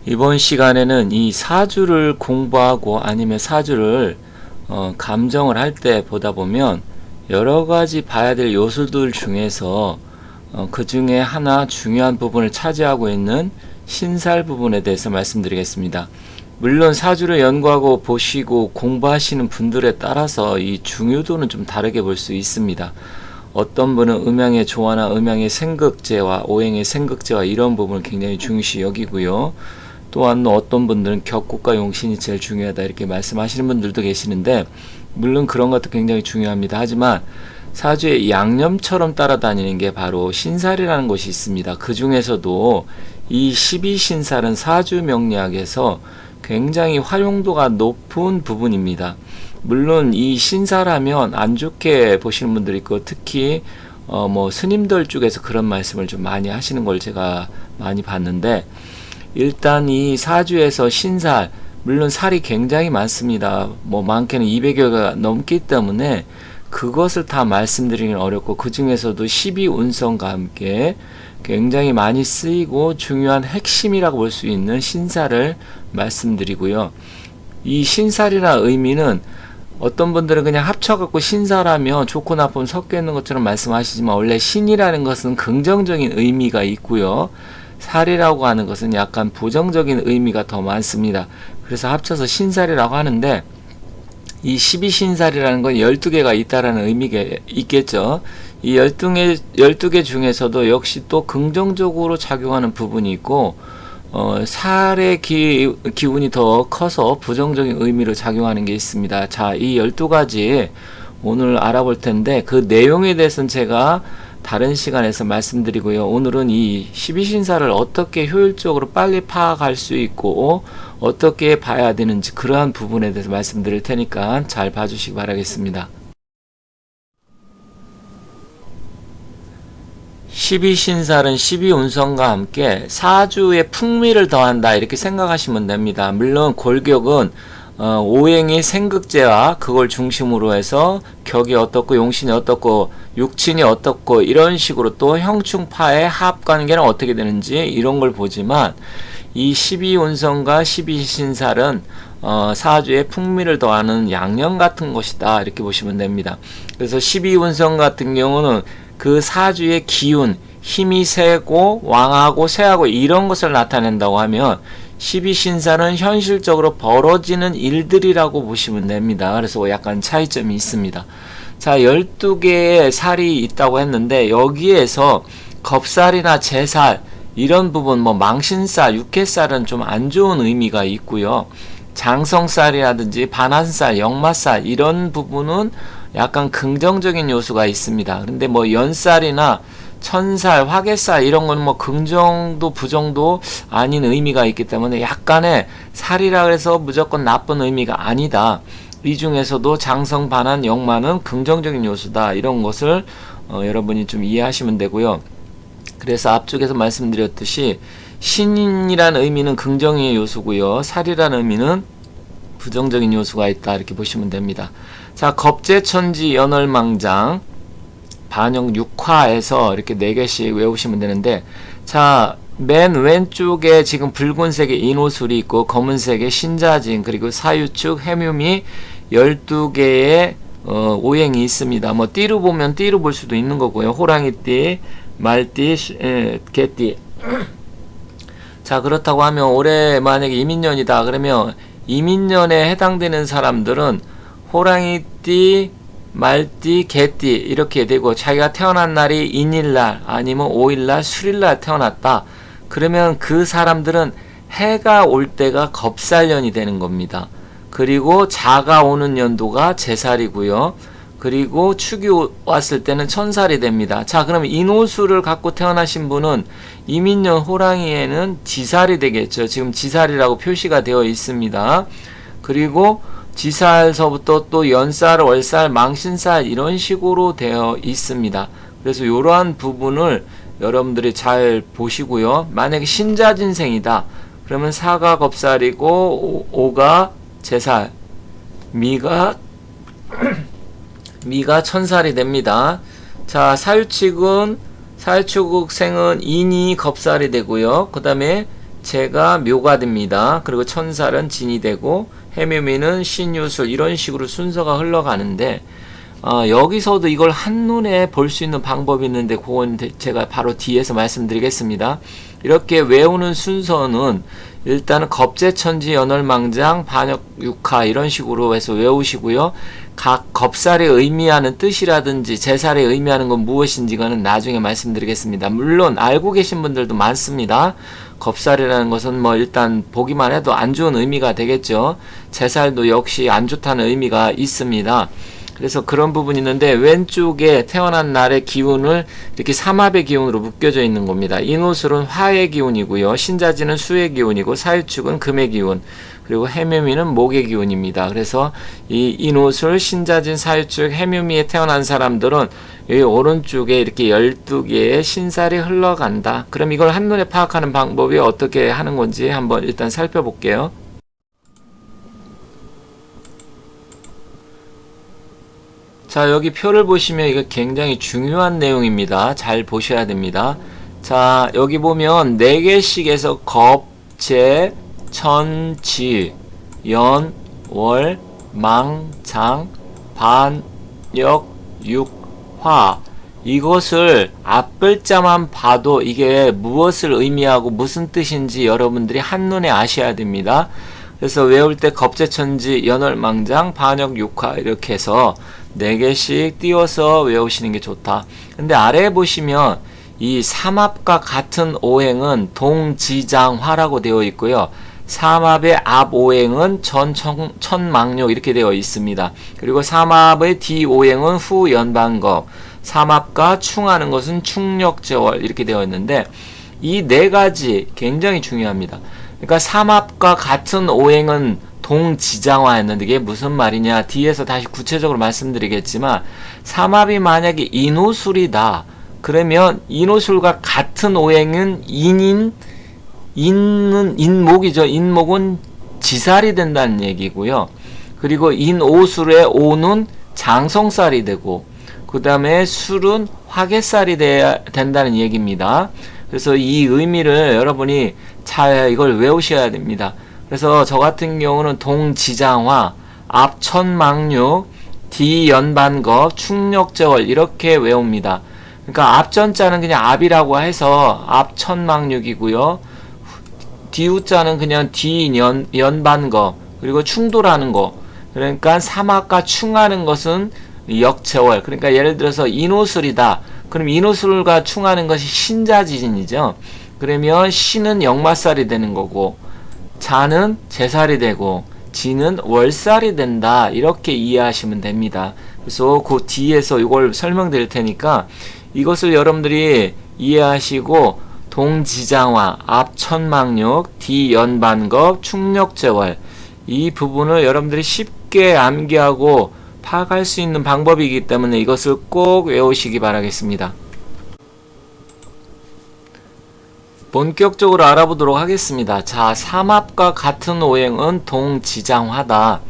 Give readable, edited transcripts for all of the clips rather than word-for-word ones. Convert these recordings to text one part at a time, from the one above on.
이번 시간에는 이 사주를 공부하고 아니면 사주를 감정을 할 때 보다 보면 여러 가지 봐야 될 요소들 중에서 그 중에 하나 중요한 부분을 차지하고 있는 신살 부분에 대해서 말씀드리겠습니다. 물론 사주를 연구하고 보시고 공부하시는 분들에 따라서 이 중요도는 좀 다르게 볼 수 있습니다. 어떤 분은 음양의 조화나 음양의 생극제와 오행의 생극제와 이런 부분을 굉장히 중시 여기고요. 또한 어떤 분들은 격국과 용신이 제일 중요하다 이렇게 말씀하시는 분들도 계시는데, 물론 그런 것도 굉장히 중요합니다. 하지만 사주의 양념처럼 따라다니는 게 바로 신살이라는 것이 있습니다. 그 중에서도 이 12신살은 사주 명리학에서 굉장히 활용도가 높은 부분입니다. 물론 이 신살하면 안 좋게 보시는 분들이 있고, 특히 스님들 쪽에서 그런 말씀을 좀 많이 하시는 걸 제가 많이 봤는데, 일단 이 사주에서 신살, 물론 살이 굉장히 많습니다. 많게는 200여가 넘기 때문에 그것을 다 말씀드리기는 어렵고, 그 중에서도 12운성과 함께 굉장히 많이 쓰이고 중요한 핵심이라고 볼 수 있는 신살을 말씀드리고요. 이 신살이라는 의미는 어떤 분들은 그냥 합쳐갖고 신살하면 좋고 나쁨 섞여 있는 것처럼 말씀하시지만, 원래 신이라는 것은 긍정적인 의미가 있고요. 살이라고 하는 것은 약간 부정적인 의미가 더 많습니다. 그래서 합쳐서 신살이라고 하는데, 이 12신살이라는 건 12개가 있다라는 의미가 있겠죠. 이 12개 중에서도 역시 또 긍정적으로 작용하는 부분이 있고, 살의 기운이 더 커서 부정적인 의미로 작용하는 게 있습니다. 자, 이 12가지 오늘 알아볼 텐데, 그 내용에 대해서는 제가 다른 시간에서 말씀드리고요. 오늘은 이 12신살을 어떻게 효율적으로 빨리 파악할 수 있고 어떻게 봐야 되는지, 그러한 부분에 대해서 말씀드릴 테니까 잘 봐주시기 바라겠습니다. 12신살은 12운성과 함께 사주의 풍미를 더한다 이렇게 생각하시면 됩니다. 물론 골격은 오행이 생극제와 그걸 중심으로 해서 격이 어떻고 용신이 어떻고 육친이 어떻고 이런 식으로 또 형충파의 합관계는 어떻게 되는지 이런 걸 보지만, 이 12운성과 12신살은 사주의 풍미를 더하는 양념 같은 것이다 이렇게 보시면 됩니다. 그래서 12운성 같은 경우는 그 사주의 기운, 힘이 세고 왕하고 세하고 이런 것을 나타낸다고 하면, 12신살은 현실적으로 벌어지는 일들이라고 보시면 됩니다. 그래서 약간 차이점이 있습니다. 자, 12개의 살이 있다고 했는데, 여기에서 겁살이나 제살 이런 부분, 망신살, 육해살은 좀 안 좋은 의미가 있고요. 장성살이라든지 반한살, 역마살 이런 부분은 약간 긍정적인 요소가 있습니다. 그런데 연살이나 천살, 화개살 이런 건 긍정도 부정도 아닌 의미가 있기 때문에 약간의 살이라 해서 무조건 나쁜 의미가 아니다. 이 중에서도 장성, 반한, 역마는 긍정적인 요소다. 이런 것을 여러분이 좀 이해하시면 되고요. 그래서 앞쪽에서 말씀드렸듯이 신이라는 의미는 긍정의 요소고요. 살이라는 의미는 부정적인 요소가 있다 이렇게 보시면 됩니다. 자, 겁재천지, 연월망장, 반영 6화에서 이렇게 4개씩 외우시면 되는데, 자, 맨 왼쪽에 지금 붉은색의 인호술이 있고 검은색의 신자진, 그리고 사유축, 해묘미 12개의 오행이 있습니다. 띠로 보면 띠로 볼 수도 있는 거고요. 호랑이띠, 말띠, 개띠. 자, 그렇다고 하면 올해 만약에 이민년이다 그러면 이민년에 해당되는 사람들은 호랑이띠, 말띠, 개띠 이렇게 되고, 자기가 태어난 날이 인일날 아니면 5일날, 수일날 태어났다 그러면 그 사람들은 해가 올 때가 겁살년이 되는 겁니다. 그리고 자가 오는 연도가 제살이고요. 그리고 축이 왔을 때는 천살이 됩니다. 자, 그러면 인호수를 갖고 태어나신 분은 이민년 호랑이에는 지살이 되겠죠. 지금 지살이라고 표시가 되어 있습니다. 그리고 지살서부터 또 연살, 월살, 망신살 이런 식으로 되어 있습니다. 그래서 이러한 부분을 여러분들이 잘 보시고요. 만약에 신자진생이다 그러면 사가 겁살이고 오가 제살, 미가 천살이 됩니다. 자, 사유축은 사유축생은 인이 겁살이 되고요. 그 다음에 재가 묘가 됩니다. 그리고 천살은 진이 되고 해묘미는 신유술 이런 식으로 순서가 흘러가는데 여기서도 이걸 한눈에 볼 수 있는 방법이 있는데 그건 제가 바로 뒤에서 말씀드리겠습니다. 이렇게 외우는 순서는 일단은 겁재천지 연월망장 반역육하 이런 식으로 해서 외우시고요. 각 겁살이 의미하는 뜻이라든지 제살이 의미하는 건 무엇인지 는 나중에 말씀드리겠습니다. 물론 알고 계신 분들도 많습니다. 겁살이라는 것은 뭐 일단 보기만 해도 안 좋은 의미가 되겠죠. 제살도 역시 안 좋다는 의미가 있습니다. 그래서 그런 부분이 있는데 왼쪽에 태어난 날의 기운을 이렇게 삼합의 기운으로 묶여져 있는 겁니다. 인호술은 화의 기운이고요. 신자지는 수의 기운이고 사유축은 금의 기운, 그리고 해묘미는 목의 기운입니다. 그래서 이 인호술, 신자진, 사유축, 해묘미에 태어난 사람들은 이 오른쪽에 이렇게 12개의 신살이 흘러간다. 그럼 이걸 한눈에 파악하는 방법이 어떻게 하는 건지 한번 일단 살펴볼게요. 자, 여기 표를 보시면 이거 굉장히 중요한 내용입니다. 잘 보셔야 됩니다. 자, 여기 보면 4개씩에서 겁, 재, 천, 지, 연, 월, 망, 장, 반, 역, 육, 화, 이것을 앞글자만 봐도 이게 무엇을 의미하고 무슨 뜻인지 여러분들이 한눈에 아셔야 됩니다. 그래서 외울 때 겁재천지, 연월망장, 반역, 육화 이렇게 해서 4개씩 띄워서 외우시는 게 좋다. 근데 아래에 보시면 이 삼합과 같은 오행은 동지장화라고 되어 있고요. 삼합의 앞오행은 천망욕 이렇게 되어 있습니다. 그리고 삼합의 뒤오행은 후연반겁, 삼합과 충하는 것은 충력제월 이렇게 되어 있는데 이 4가지 굉장히 중요합니다. 그러니까 삼합과 같은 오행은 동지장화였는데 이게 무슨 말이냐, 뒤에서 다시 구체적으로 말씀드리겠지만 삼합이 만약에 인호술이다 그러면 인호술과 같은 오행은 인은 인목이죠. 인목은 지살이 된다는 얘기고요. 그리고 인오술의 오는 장성살이 되고 그 다음에 술은 화개살이 된다는 얘기입니다. 그래서 이 의미를 여러분이 잘 이걸 외우셔야 됩니다. 그래서 저 같은 경우는 동지장화, 앞천망육, 뒤연반겁, 충력제월 이렇게 외웁니다. 그러니까 앞전자는 그냥 앞이라고 해서 앞천망육이고요. 뒤우자는 그냥 뒤연반겁, 그리고 충돌하는 거. 그러니까 삼합과 충하는 것은 역제월. 그러니까 예를 들어서 인호술이다. 그럼 인호술과 충하는 것이 신자지진이죠. 그러면 신은 역마살이 되는 거고 자는 제살이 되고 지는 월살이 된다. 이렇게 이해하시면 됩니다. 그래서 그 뒤에서 이걸 설명드릴 테니까 이것을 여러분들이 이해하시고 동지장화, 앞천망육, 뒤연반겁, 충력제월 이 부분을 여러분들이 쉽게 암기하고 파악할 수 있는 방법이기 때문에 이것을 꼭 외우시기 바라겠습니다. 본격적으로 알아보도록 하겠습니다. 자, 삼합과 같은 오행은 동지장화다.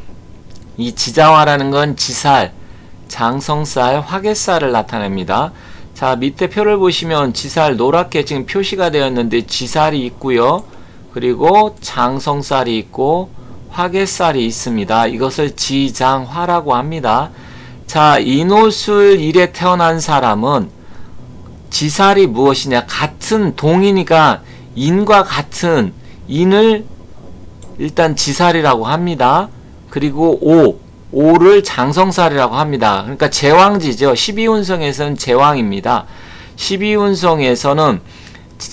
이 지장화라는 건 지살, 장성살, 화개살을 나타냅니다. 자, 밑에 표를 보시면 지살 노랗게 지금 표시가 되어 있는데 지살이 있고요. 그리고 장성살이 있고 화개살이 있습니다. 이것을 지장화라고 합니다. 자, 인호술 일에 태어난 사람은 지살이 무엇이냐? 같은 동이니까 인과 같은 인을 일단 지살이라고 합니다. 그리고 오를 장성살이라고 합니다. 그러니까 제왕지죠. 12운성에서는 제왕입니다. 12운성에서는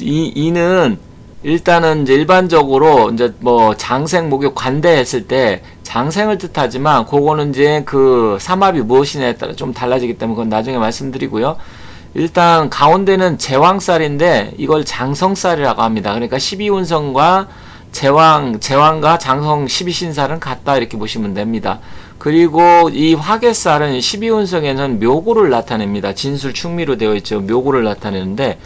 이는 일단은 이제 일반적으로 이제 뭐 장생 목욕 관대했을 때 장생을 뜻하지만 그거는 이제 그 삼합이 무엇이냐에 따라 좀 달라지기 때문에 그건 나중에 말씀드리고요. 일단 가운데는 제왕살인데 이걸 장성살이라고 합니다. 그러니까 12운성과 제왕과 장성 12신살은 같다 이렇게 보시면 됩니다. 그리고 이 화개살은 12운성에는 묘고를 나타냅니다. 진술 충미로 되어 있죠. 묘고를 나타내는데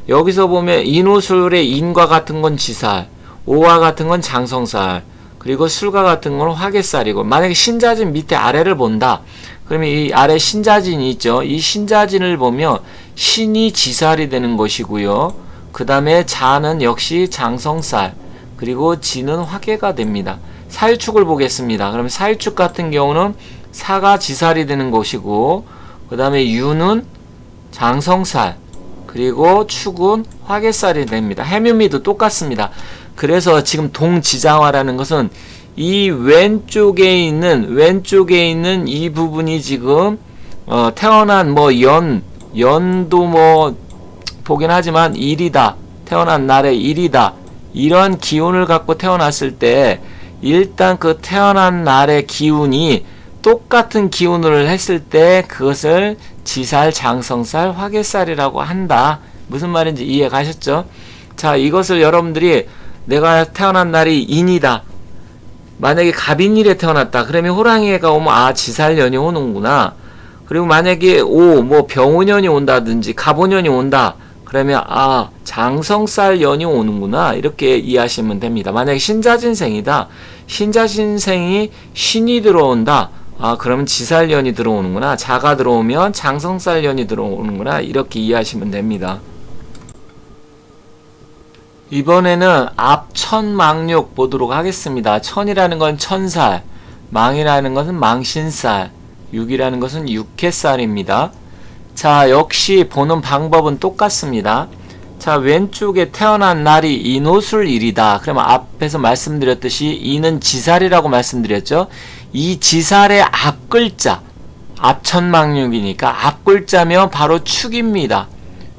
여기서 보면 인호술의 인과 같은 건 지살, 오와 같은 건 장성살, 그리고 술과 같은 건 화개살이고 만약에 신자진 밑에 아래를 본다. 그러면 이 아래 신자진이 있죠. 이 신자진을 보면 신이 지살이 되는 것이고요. 그 다음에 자는 역시 장성살, 그리고 지는 화계가 됩니다. 사유축을 보겠습니다. 그러면 사유축 같은 경우는 사가 지살이 되는 것이고, 그 다음에 유는 장성살, 그리고 축은 화계살이 됩니다. 해묘미도 똑같습니다. 그래서 지금 동지장화라는 것은 이 왼쪽에 있는 이 부분이 지금 태어난 연도 보긴 하지만 일이다, 태어난 날의 일이다, 이런 기운을 갖고 태어났을 때 일단 그 태어난 날의 기운이 똑같은 기운을 했을 때 그것을 지살, 장성살, 화계살이라고 한다. 무슨 말인지 이해 가셨죠? 자, 이것을 여러분들이 내가 태어난 날이 인이다, 만약에 갑인일에 태어났다 그러면 호랑이가 오면 지살년이 오는구나. 그리고 만약에 병오년이 온다든지 갑오년이 온다 그러면 장성살년이 오는구나, 이렇게 이해하시면 됩니다. 만약에 신자진생이다, 신자진생이 신이 들어온다, 그러면 지살년이 들어오는구나, 자가 들어오면 장성살년이 들어오는구나, 이렇게 이해하시면 됩니다. 이번에는 앞천망육 보도록 하겠습니다. 천이라는 건 천살, 망이라는 것은 망신살, 육이라는 것은 육해살입니다. 자, 역시 보는 방법은 똑같습니다. 자, 왼쪽에 태어난 날이 인오술일이다. 그러면 앞에서 말씀드렸듯이 이는 지살이라고 말씀드렸죠. 이 지살의 앞글자, 앞천망육이니까 앞글자면 바로 축입니다.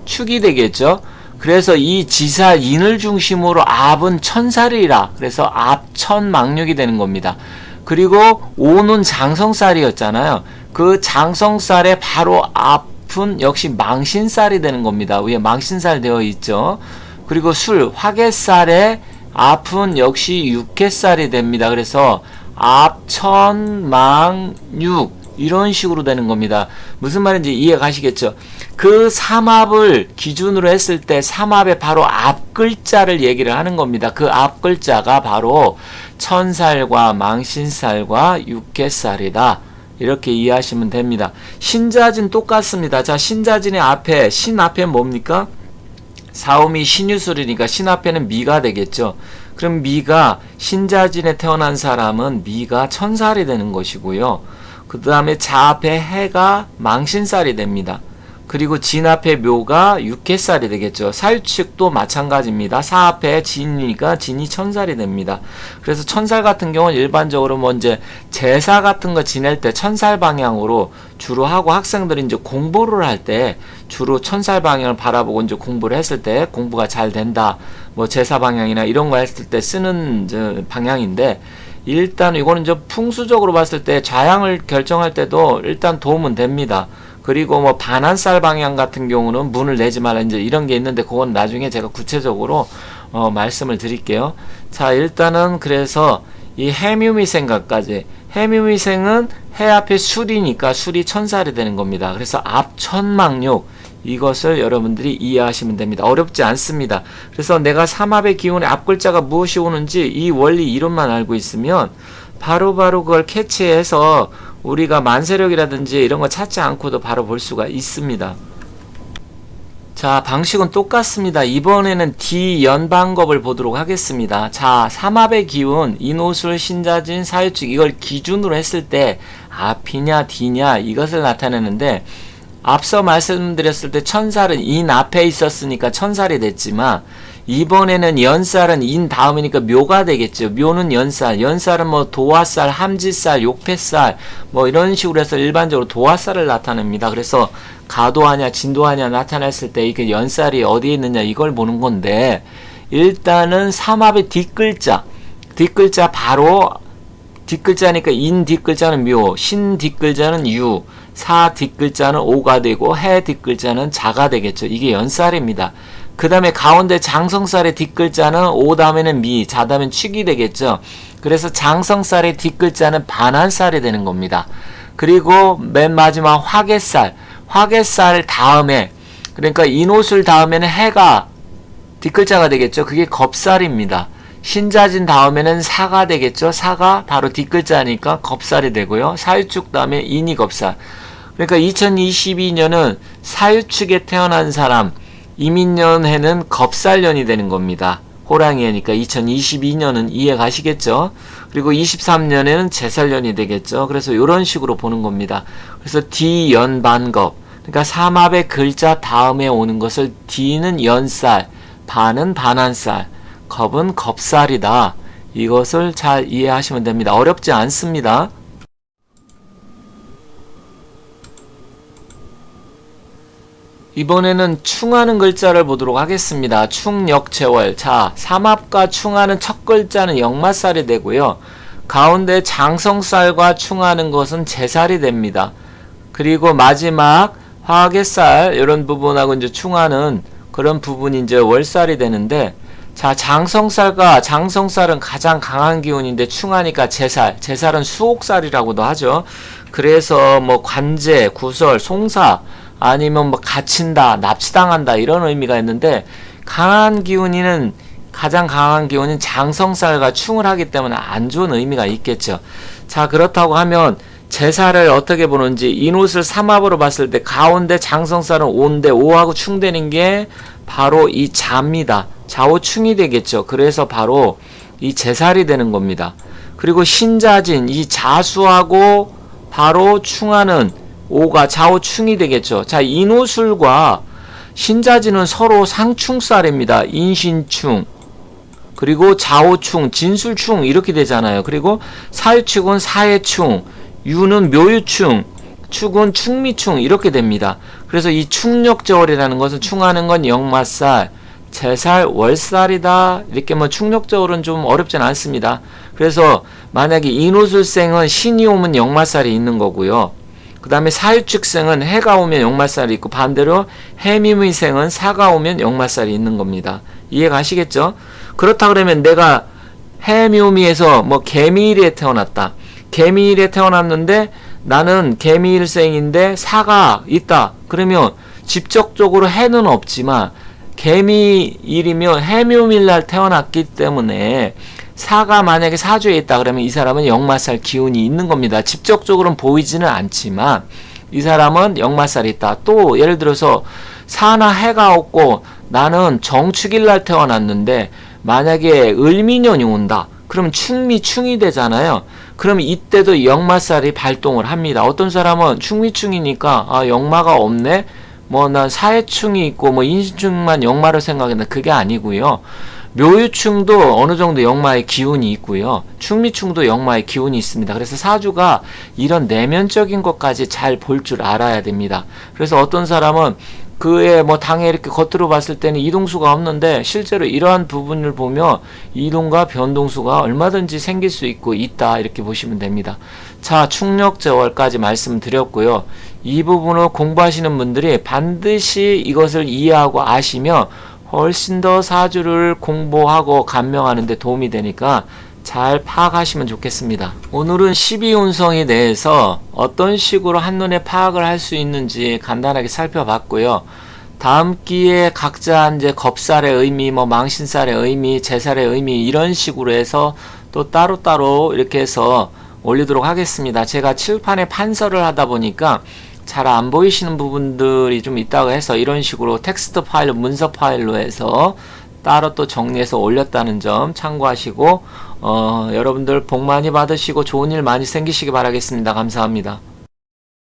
축이 되겠죠. 그래서 이 지살 인을 중심으로 앞은 천살이라, 그래서 앞천망육이 되는 겁니다. 그리고 오는 장성살이었잖아요. 그 장성살의 바로 앞은 역시 망신살이 되는 겁니다. 위에 망신살 되어 있죠. 그리고 술, 화계살의 앞은 역시 육해살이 됩니다. 그래서 앞천망육, 이런 식으로 되는 겁니다. 무슨 말인지 이해 가시겠죠? 그 삼합을 기준으로 했을 때 삼합의 바로 앞 글자를 얘기를 하는 겁니다. 그 앞 글자가 바로 천살과 망신살과 육해살이다, 이렇게 이해하시면 됩니다. 신자진 똑같습니다. 자, 신자진의 앞에, 신 앞에 뭡니까? 사음이 신유술이니까 신 앞에는 미가 되겠죠. 그럼 미가, 신자진에 태어난 사람은 미가 천살이 되는 것이고요. 그 다음에 자 앞에 해가 망신살이 됩니다. 그리고 진 앞에 묘가 육해살이 되겠죠. 사유축도 마찬가지입니다. 사 앞에 진이니까 진이 천살이 됩니다. 그래서 천살 같은 경우는 일반적으로 이제 제사 같은 거 지낼 때 천살 방향으로 주로 하고, 학생들이 이제 공부를 할 때 주로 천살 방향을 바라보고 이제 공부를 했을 때 공부가 잘 된다, 제사 방향이나 이런 거 했을 때 쓰는 방향인데, 일단 이거는 좀 풍수적으로 봤을 때 좌향을 결정할 때도 일단 도움은 됩니다. 그리고 반환살 방향 같은 경우는 문을 내지 말라, 이제 이런 게 있는데 그건 나중에 제가 구체적으로 말씀을 드릴게요. 자, 일단은 그래서 이 해묘미생각까지, 해묘미생은 해 앞에 술이니까 술이 천살이 되는 겁니다. 그래서 앞천망육, 이것을 여러분들이 이해하시면 됩니다. 어렵지 않습니다. 그래서 내가 삼합의 기운의 앞글자가 무엇이 오는지 이 원리 이론만 알고 있으면 바로바로 그걸 캐치해서 우리가 만세력이라든지 이런 거 찾지 않고도 바로 볼 수가 있습니다. 자, 방식은 똑같습니다. 이번에는 D연 방법을 보도록 하겠습니다. 자, 삼합의 기운, 인오술, 신자진, 사유축, 이걸 기준으로 했을 때 앞이냐 뒤냐 이것을 나타내는데, 앞서 말씀드렸을 때 천살은 인 앞에 있었으니까 천살이 됐지만, 이번에는 연살은 인 다음이니까 묘가 되겠죠. 묘는 연살, 연살은 도화살, 함지살, 욕패살 이런 식으로 해서 일반적으로 도화살을 나타냅니다. 그래서 가도하냐 진도하냐 나타냈을 때 이게 연살이 어디에 있느냐 이걸 보는 건데, 일단은 삼합의 뒷글자 바로 뒷글자니까 인 뒷글자는 묘, 신 뒷글자는 유, 사 뒷글자는 오가 되고 해 뒷글자는 자가 되겠죠. 이게 연살입니다. 그 다음에 가운데 장성살의 뒷글자는 오 다음에는 미, 자 다음엔 축이 되겠죠. 그래서 장성살의 뒷글자는 반환살이 되는 겁니다. 그리고 맨 마지막 화계살 다음에, 그러니까 인오술 다음에는 해가 뒷글자가 되겠죠. 그게 겁살입니다. 신자진 다음에는 사가 되겠죠. 사가 바로 뒷글자니까 겁살이 되고요. 사유축 다음에 인이 겁살. 그러니까 2022년은 사유축에 태어난 사람, 이민년해는 겁살년이 되는 겁니다. 호랑이니까 2022년은 이해 가시겠죠? 그리고 23년에는 제살년이 되겠죠? 그래서 이런 식으로 보는 겁니다. 그래서 디연반겁. 그러니까 삼합의 글자 다음에 오는 것을 D는 연살, 반은 반한살, 겁은 겁살이다. 이것을 잘 이해하시면 됩니다. 어렵지 않습니다. 이번에는 충하는 글자를 보도록 하겠습니다. 충역제월. 자, 삼합과 충하는 첫 글자는 역마살이 되고요. 가운데 장성살과 충하는 것은 제살이 됩니다. 그리고 마지막 화개살 이런 부분하고 이제 충하는 그런 부분이 이제 월살이 되는데, 자, 장성살과 장성살은 가장 강한 기운인데 충하니까 제살, 제살은 수옥살이라고도 하죠. 그래서 뭐 관제, 구설, 송사 아니면 뭐 갇힌다, 납치당한다 이런 의미가 있는데, 강한 기운이는 가장 강한 기운인 장성살과 충을 하기 때문에 안 좋은 의미가 있겠죠. 자, 그렇다고 하면 제사를 어떻게 보는지 인옷을 삼합으로 봤을 때 가운데 장성살은 5인데 5하고 충되는 게 바로 이 자입니다. 좌우충이 되겠죠. 그래서 바로 이 제살이 되는 겁니다. 그리고 신자진 이 자수하고 바로 충하는 5가 좌우충이 되겠죠. 자, 인호술과 신자진은 서로 상충살입니다. 인신충, 그리고 좌우충, 진술충 이렇게 되잖아요. 그리고 사유축은 사해충, 유는 묘유충, 축은 충미충 이렇게 됩니다. 그래서 이 충력저월이라는 것은 충하는 건 역마살, 제살, 월살이다. 이렇게 뭐 충력저월은 좀 어렵진 않습니다. 그래서 만약에 인호술생은 신이 오면 역마살이 있는 거고요. 그 다음에 사유축생은 해가 오면 역마살이 있고, 반대로 해미의생은 사가 오면 역마살이 있는 겁니다. 이해 가시겠죠? 그렇다 그러면 내가 해묘미에서 뭐 개미일에 태어났다. 개미일에 태어났는데 나는 개미일생인데 사가 있다. 그러면 직접적으로 해는 없지만 개미일이면 해묘밀날 태어났기 때문에 사가 만약에 사주에 있다 그러면 이 사람은 역마살 기운이 있는 겁니다. 직접적으로는 보이지는 않지만 이 사람은 역마살이 있다. 또 예를 들어서 사나 해가 없고 나는 정축일날 태어났는데 만약에 을미년이 온다. 그럼 충미충이 되잖아요. 그럼 이때도 역마살이 발동을 합니다. 어떤 사람은 충미충이니까 아, 역마가 없네. 뭐 난 사해충이 있고 뭐 인신충만 역마를 생각했는데 그게 아니고요. 묘유충도 어느 정도 역마의 기운이 있고요. 충미충도 역마의 기운이 있습니다. 그래서 사주가 이런 내면적인 것까지 잘 볼 줄 알아야 됩니다. 그래서 어떤 사람은 그의 뭐 당에 이렇게 겉으로 봤을 때는 이동수가 없는데 실제로 이러한 부분을 보면 이동과 변동수가 얼마든지 생길 수 있고 있다 이렇게 보시면 됩니다. 자, 충력제월까지 말씀드렸고요. 이 부분을 공부하시는 분들이 반드시 이것을 이해하고 아시면 훨씬 더 사주를 공부하고 감명하는 데 도움이 되니까 잘 파악하시면 좋겠습니다. 오늘은 12운성에 대해서 어떤 식으로 한눈에 파악을 할 수 있는지 간단하게 살펴봤고요. 다음 기회에 각자 이제 겁살의 의미, 뭐 망신살의 의미, 제살의 의미 이런 식으로 해서 또 따로따로 이렇게 해서 올리도록 하겠습니다. 제가 칠판에 판서를 하다 보니까 잘 안 보이시는 부분들이 좀 있다고 해서 이런 식으로 텍스트 파일로 문서 파일로 해서 따로 또 정리해서 올렸다는 점 참고하시고 여러분들 복 많이 받으시고 좋은 일 많이 생기시기 바라겠습니다. 감사합니다.